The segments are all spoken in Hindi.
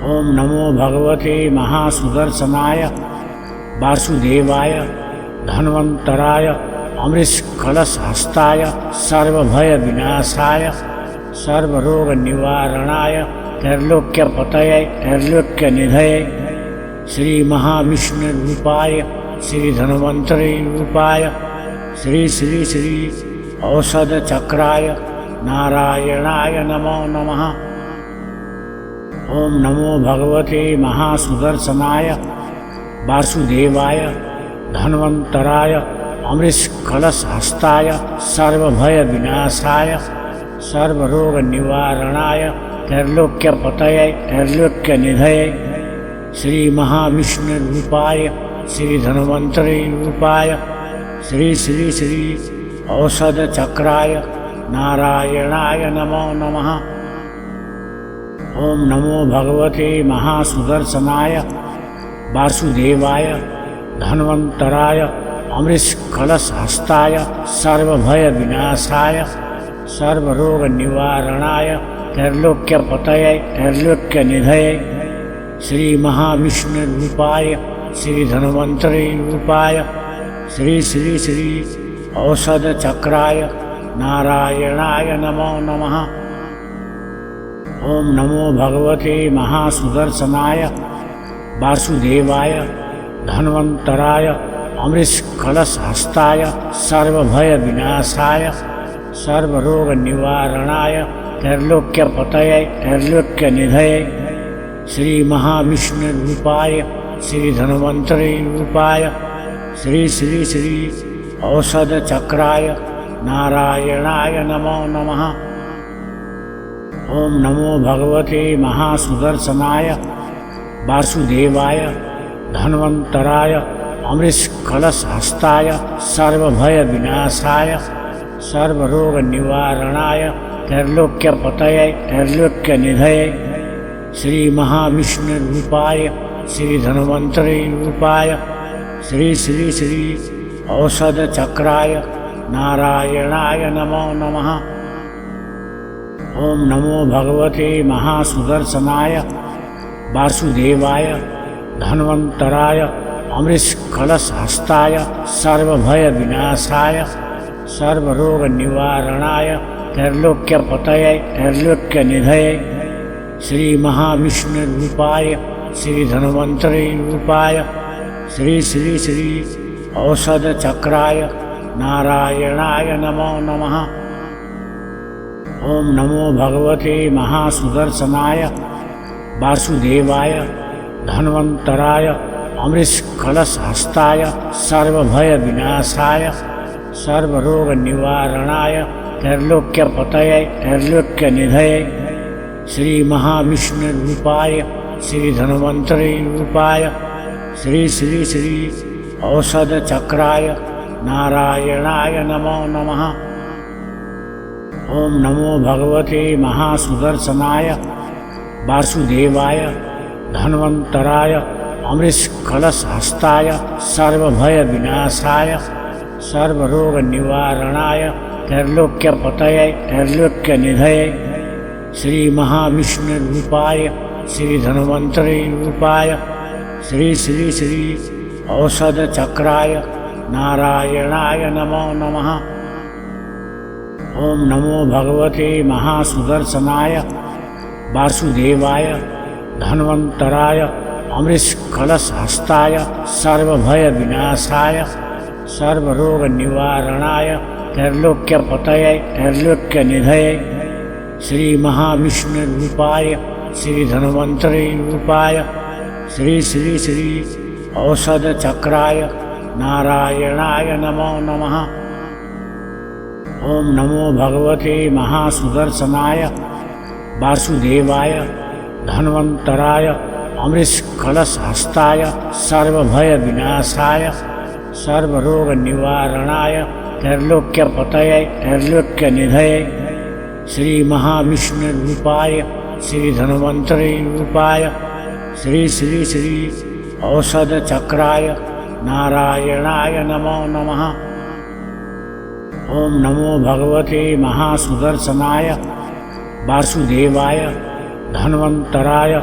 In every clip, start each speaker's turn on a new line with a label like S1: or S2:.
S1: ओम नमो भगवते महासुदर्शनाय वासुदेवाय धन्वन्तराय अमृतकलशहस्ताय सर्वभय विनाशाय सर्वरोग निवारणाय त्रैलोक्यपतये त्रैलोक्यनिधये श्री महाविष्णुरूपाय श्री धन्वन्तरी रूपाय श्री श्री श्री औषधचक्राय नारायणाय नमो नमः। ओम नमो भगवते महासुदर्शनाय वासुदेवाय धन्वन्तराय अमृतकलशहस्ताय सर्वभय विनाशाय सर्वरोग निवारणाय त्रैलोक्यपतये त्रैलोक्यनिधये श्री महाविष्णुरूपाय श्री धन्वन्तरी रूपाय श्री श्री श्री औषधचक्राय नारायणाय नमो नमः। ओम नमो भगवते महासुदर्शनाय वासुदेवाय धन्वन्तराय अमृतकलशहस्ताय सर्वभय विनाशाय सर्वरोग निवारणाय त्रैलोक्यपतये त्रैलोक्यनिधये श्री महाविष्णुरूपाय श्री धन्वन्तरी रूपाय श्री श्री श्री औषधचक्राय नारायणाय नमो नमः। ओम नमो भगवते महासुदर्शनाय वासुदेवाय धन्वन्तराय अमृतकलशहस्ताय सर्वभय विनाशाय सर्वरोग निवारणाय त्रैलोक्यपतये त्रैलोक्यनिधये श्री महाविष्णुरूपाय श्री धन्वन्तरी रूपाय श्री श्री श्री औषधचक्राय नारायणाय नमो नमः। ओम नमो भगवते महासुदर्शनाय वासुदेवाय धन्वन्तराय अमृतकलशहस्ताय सर्वभय विनाशाय सर्वरोग निवारणाय त्रैलोक्यपतये त्रैलोक्यनिधये श्री महाविष्णुरूपाय श्री धन्वन्तरी रूपाय श्री श्री श्री औषधचक्राय नारायणाय नमो नमः। ओम नमो भगवते महासुदर्शनाय वासुदेवाय धन्वन्तराय अमृतकलशहस्ताय सर्वभय विनाशाय सर्वरोग निवारणाय त्रैलोक्यपतये त्रैलोक्यनिधये श्री महाविष्णुरूपाय श्री धन्वन्तरी रूपाय श्री श्री श्री औषधचक्राय नारायणाय नमो नमः। ओम नमो भगवते महासुदर्शनाय वासुदेवाय धन्वन्तराय अमृतकलशहस्ताय सर्वभय विनाशाय सर्वरोग निवारणाय त्रैलोक्यपतये त्रैलोक्यनिधये श्री महाविष्णुरूपाय श्री धन्वन्तरी रूपाय श्री श्री श्री औषधचक्राय नारायणाय नमो नमः। ओम नमो भगवते महासुदर्शनाय वासुदेवाय धन्वन्तराय अमृतकलशहस्ताय सर्वभय विनाशाय सर्वरोग निवारणाय त्रैलोक्यपतये त्रैलोक्यनिधये श्री महाविष्णुरूपाय श्री धन्वन्तरी रूपाय श्री श्री श्री औषधचक्राय नारायणाय नमो नमः। ओम नमो भगवते महासुदर्शनाय वासुदेवाय धन्वन्तराय अमृतकलशहस्ताय सर्वभय विनाशाय सर्वरोग निवारणाय त्रैलोक्यपतये त्रैलोक्यनिधये श्री महाविष्णुरूपाय श्री धन्वन्तरी रूपाय श्री श्री श्री औषधचक्राय नारायणाय नमो नमः। ओम नमो भगवते महासुदर्शनाय वासुदेवाय धन्वन्तराय अमृतकलशहस्ताय सर्वभय विनाशाय सर्वरोग निवारणाय त्रैलोक्यपतये त्रैलोक्यनिधये श्री महाविष्णुरूपाय श्री धन्वन्तरी रूपाय श्री श्री श्री औषधचक्राय नारायणाय नमो नमः। ओम नमो भगवते महासुदर्शनाय वासुदेवाय धन्वन्तराय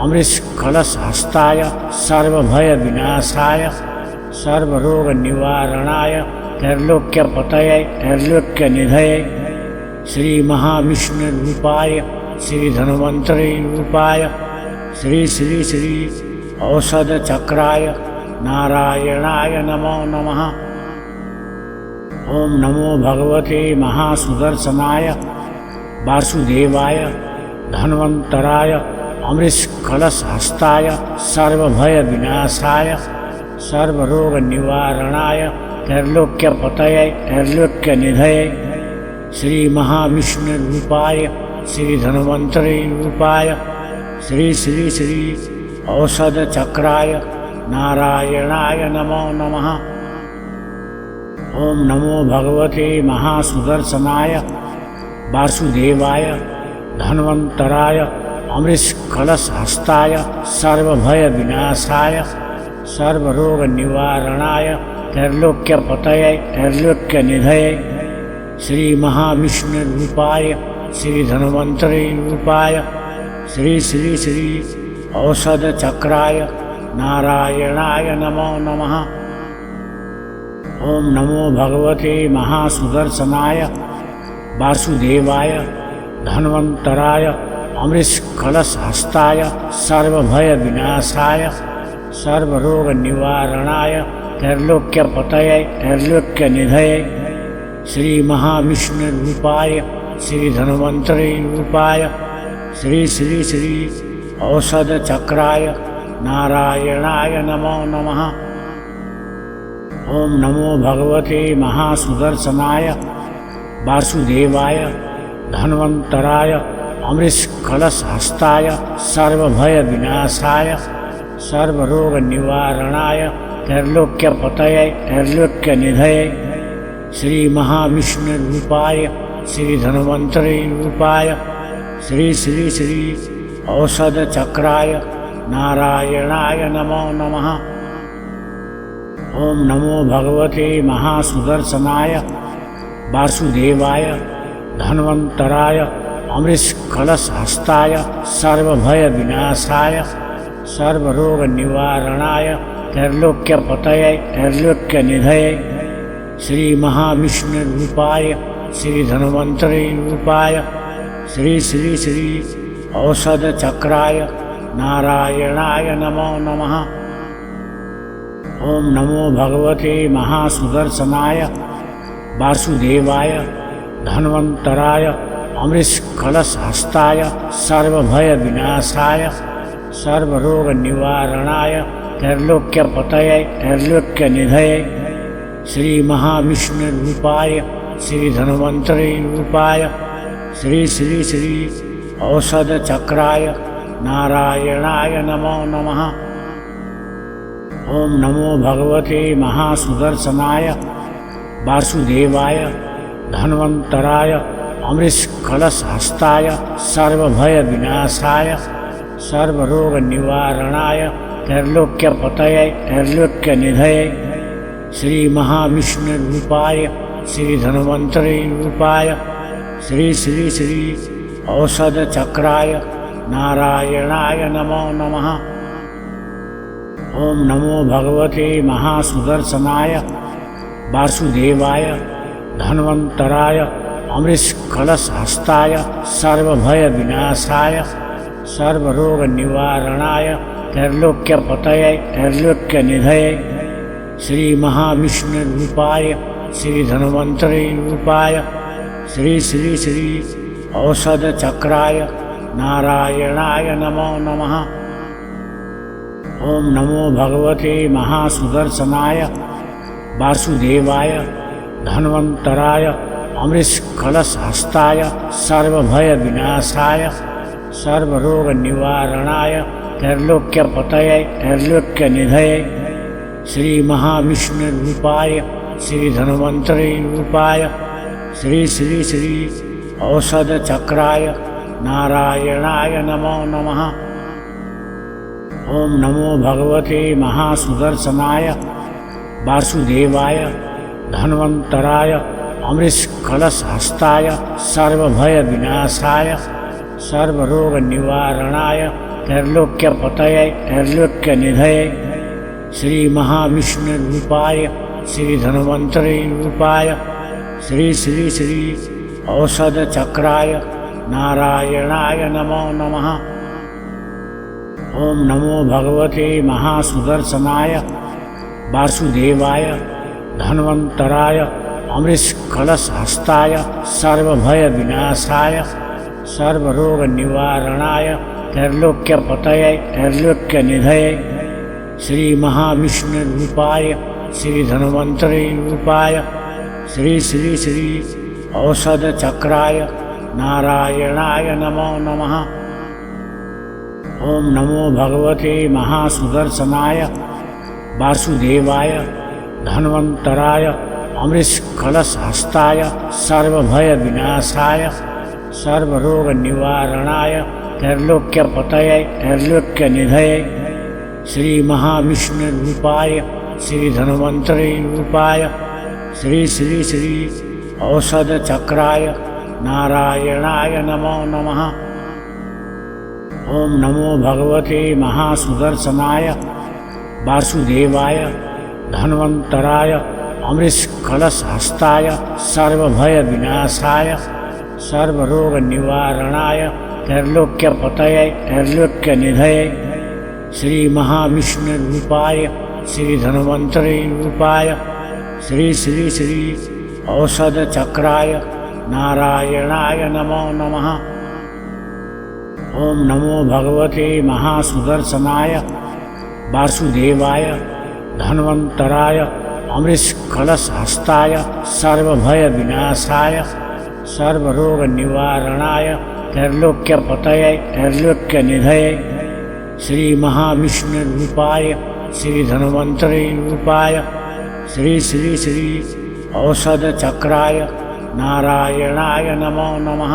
S1: अमृतकलशहस्ताय सर्वभयविनाशाय सर्वरोगनिवारणाय त्रैलोक्यपतये त्रैलोक्यनिधये श्रीमहाविष्णुरूपाय श्रीधन्वन्तरिरूपाय श्री श्री श्री औषधचक्राय नारायणाय नमो नमः। ओम नमो भगवते महासुदर्शनाय वासुदेवाय धन्वन्तराय अमृतकलशहस्ताय सर्वभयविनाशाय सर्वरोगनिवारणाय त्रैलोक्यपतये त्रैलोक्यनिधये श्रीमहाविष्णुरूपाय श्रीधन्वन्तरिरूपाय श्री श्री श्री औषधचक्राय नारायणाय नमो नमः। ओम नमो भगवते महासुदर्शनाय वासुदेवाय धन्वन्तराय अमृतकलशहस्ताय सर्वभयविनाशाय सर्वरोगनिवारणाय त्रैलोक्यपतये त्रैलोक्यनिधये श्रीमहाविष्णुरूपाय श्रीधन्वन्तरिरूपाय श्री श्री श्री औषधचक्राय नारायणाय नमो नमः। ओम नमो भगवते महासुदर्शनाय वासुदेवाय धन्वन्तराय अमृतकलशहस्ताय सर्वभयविनाशाय सर्वरोगनिवारणाय त्रैलोक्यपतये त्रैलोक्यनिधये श्रीमहाविष्णुरूपाय श्रीधन्वन्तरिरूपाय श्री श्री श्री औषधचक्राय नारायणाय नमो नमः। ओम नमो भगवते महासुदर्शनाय वासुदेवाय धन्वन्तराय अमृतकलशहस्ताय सर्वभयविनाशाय सर्वरोगनिवारणाय त्रैलोक्यपतये त्रैलोक्यनिधये श्रीमहाविष्णुरूपाय श्रीधन्वन्तरिरूपाय श्री श्री श्री औषधचक्राय नारायणाय नमो नमः। ओम नमो भगवते महासुदर्शनाय वासुदेवाय धन्वन्तराय अमृतकलशहस्ताय सर्वभयविनाशाय सर्वरोगनिवारणाय त्रैलोक्यपतये त्रैलोक्यनिधये श्रीमहाविष्णुरूपाय श्रीधन्वन्तरिरूपाय श्री श्री श्री औषधचक्राय नारायणाय नमो नमः। ओम नमो भगवते महासुदर्शनाय वासुदेवाय धन्वन्तराय अमृतकलशहस्ताय सर्वभयविनाशाय सर्वरोगनिवारणाय त्रैलोक्यपतये त्रैलोक्यनिधये श्रीमहाविष्णुरूपाय श्रीधन्वन्तरिरूपाय श्री श्री श्री औषधचक्राय नारायणाय नमो नमः। ओम नमो भगवते महासुदर्शनाय वासुदेवाय धन्वन्तराय अमृतकलशहस्ताय सर्वभयविनाशाय सर्वरोगनिवारणाय त्रैलोक्यपतये त्रैलोक्यनिधये श्रीमहाविष्णुरूपाय श्रीधन्वन्तरिरूपाय श्री श्री श्री औषधचक्राय नारायणाय नमो नमः। ओम नमो भगवते महासुदर्शनाय वासुदेवाय धन्वन्तराय अमृतकलशहस्ताय सर्वभयविनाशाय सर्वरोगनिवारणाय त्रैलोक्यपतये त्रैलोक्यनिधये श्रीमहाविष्णुरूपाय श्रीधन्वन्तरिरूपाय श्री श्री श्री औषधचक्राय नारायणाय नमो नमः। ओम नमो भगवते महासुदर्शनाय वासुदेवाय धन्वन्तराय अमृतकलशहस्ताय सर्वभयविनाशाय सर्वरोगनिवारणाय त्रैलोक्यपतये त्रैलोक्यनिधये श्रीमहाविष्णुरूपाय श्रीधन्वन्तरिरूपाय श्री श्री श्री औषधचक्राय नारायणाय नमो नमः। ओम नमो भगवते महासुदर्शनाय वासुदेवाय धन्वन्तराय अमृतकलशहस्ताय सर्वभयविनाशाय सर्वरोगनिवारणाय त्रैलोक्यपतये त्रैलोक्यनिधये श्रीमहाविष्णुरूपाय श्रीधन्वन्तरी रूपाय श्री श्री श्री औषधचक्राय नारायणाय नमो नमः। ओम नमो भगवते महासुदर्शनाय वासुदेवाय धन्वन्तराय अमृतकलशहस्ताय सर्वभयविनाशाय सर्वरोगनिवारणाय त्रैलोक्यपतये त्रैलोक्यनिधये श्रीमहाविष्णुरूपाय श्रीधन्वन्तरी रूपाय श्री श्री श्री औषधचक्राय नारायणाय नमो नमः। ओम नमो भगवते महासुदर्शनाय वासुदेवाय धन्वन्तराय अमृतकलशहस्ताय सर्वभयविनाशाय सर्वरोगनिवारणाय त्रैलोक्यपतये त्रैलोक्यनिधये श्रीमहाविष्णुरूपाय श्रीधन्वन्तरी रूपाय श्री श्री श्री औषधचक्राय नारायणाय नमो नमः। ओम नमो भगवते महासुदर्शनाय वासुदेवाय धन्वन्तराय अमृतकलशहस्ताय सर्वभयविनाशाय सर्वरोगनिवारणाय त्रैलोक्यपतये त्रैलोक्यनिधये श्रीमहाविष्णुरूपाय श्रीधन्वन्तरी रूपाय श्री श्री श्री औषधचक्राय नारायणाय नमो नमः। ओम नमो भगवते महासुदर्शनाय वासुदेवाय धन्वन्तराय अमृतकलशहस्ताय सर्वभयविनाशाय सर्वरोगनिवारणाय त्रैलोक्यपतये त्रैलोक्यनिधये श्रीमहाविष्णुरूपाय श्रीधन्वन्तरी रूपाय श्री श्री श्री औषधचक्राय नारायणाय नमो नमः।